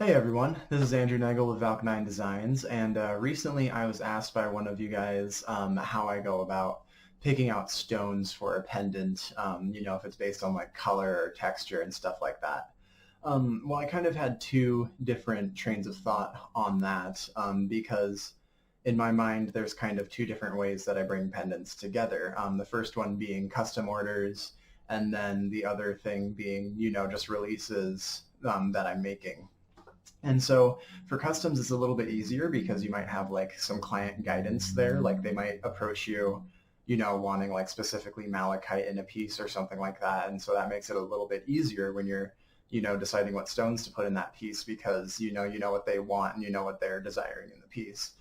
Hey everyone, this is Andrew Nagel with Valk9 Designs, and recently I was asked by one of you guys how I go about picking out stones for a pendant, if it's based on like color or texture and stuff like that. Well, I kind of had two different trains of thought on that because in my mind there's kind of two different ways that I bring pendants together. The first one being custom orders, and then the other thing being, just releases that I'm making. And so for customs, it's a little bit easier because you might have like some client guidance there. Like they might approach you, wanting like specifically malachite in a piece or something like that. And so that makes it a little bit easier when you're, deciding what stones to put in that piece because, you know what they want and you know what they're desiring in the piece.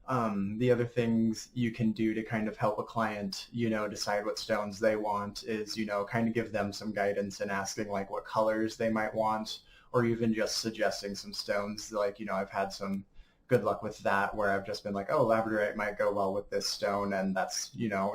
The other things you can do to kind of help a client, decide what stones they want is, kind of give them some guidance and asking like what colors they might want, or even just suggesting some stones. Like, I've had some good luck with that where I've just been like, oh, labradorite might go well with this stone, and that's,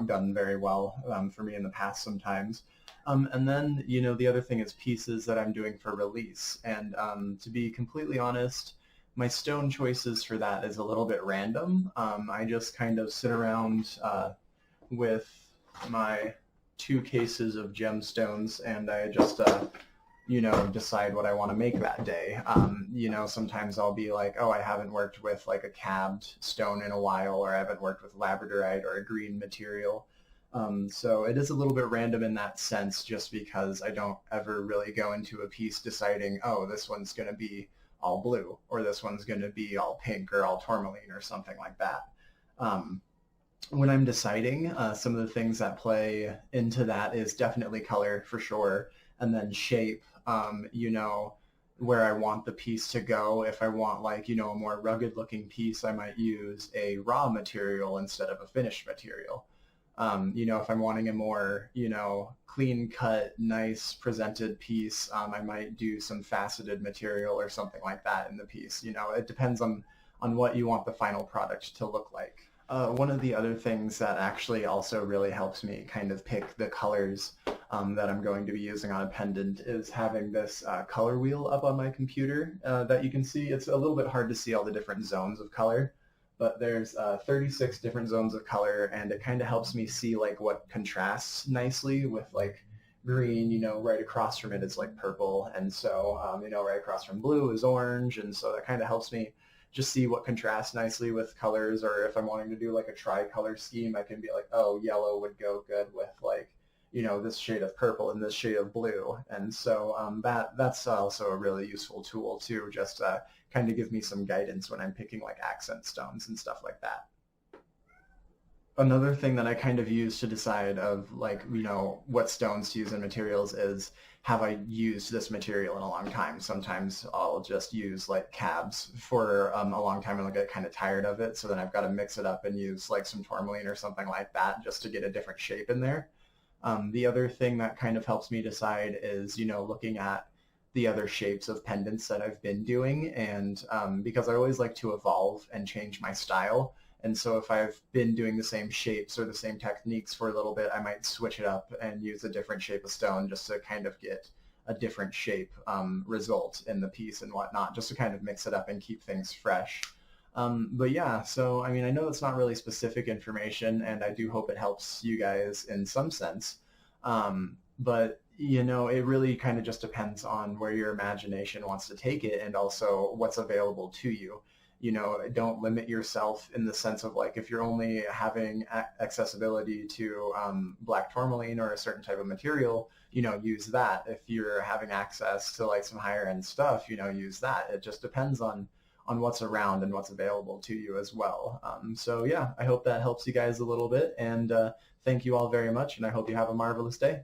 done very well for me in the past sometimes. And then, the other thing is pieces that I'm doing for release. And to be completely honest, my stone choices for that is a little bit random. I just kind of sit around with my two cases of gemstones and I just decide what I want to make that day. Sometimes I'll be like, oh, I haven't worked with like a cabbed stone in a while, or I haven't worked with labradorite or a green material. So it is a little bit random in that sense, just because I don't ever really go into a piece deciding, oh, this one's going to be all blue, or this one's going to be all pink or all tourmaline or something like that. When I'm deciding, some of the things that play into that is definitely color for sure, and then shape, where I want the piece to go. If I want like, a more rugged looking piece, I might use a raw material instead of a finished material. If I'm wanting a more, clean cut, nice presented piece, I might do some faceted material or something like that in the piece. It depends on what you want the final product to look like. One of the other things that actually also really helps me kind of pick the colors that I'm going to be using on a pendant is having this color wheel up on my computer that you can see. It's a little bit hard to see all the different zones of color, but there's 36 different zones of color, and it kind of helps me see like what contrasts nicely with like green, right across from it is like purple, and so, right across from blue is orange, and so that kind of helps me just see what contrasts nicely with colors. Or if I'm wanting to do like a tri-color scheme, I can be like, oh, yellow would go good with like, this shade of purple and this shade of blue. And so that's also a really useful tool too, just kind of give me some guidance when I'm picking like accent stones and stuff like that. Another thing that I kind of use to decide of like, what stones to use in materials is, have I used this material in a long time? Sometimes I'll just use like cabs for a long time and I'll get kind of tired of it. So then I've got to mix it up and use like some tourmaline or something like that just to get a different shape in there. The other thing that kind of helps me decide is, looking at the other shapes of pendants that I've been doing. And because I always like to evolve and change my style. And so if I've been doing the same shapes or the same techniques for a little bit, I might switch it up and use a different shape of stone just to kind of get a different shape result in the piece and whatnot, just to kind of mix it up and keep things fresh. But yeah, so I mean, I know it's not really specific information, and I do hope it helps you guys in some sense. But it really kind of just depends on where your imagination wants to take it and also what's available to you. Don't limit yourself in the sense of like, if you're only having accessibility to black tourmaline or a certain type of material, use that. If you're having access to like some higher end stuff, use that. It just depends on what's around and what's available to you as well. So yeah, I hope that helps you guys a little bit, and thank you all very much, and I hope you have a marvelous day.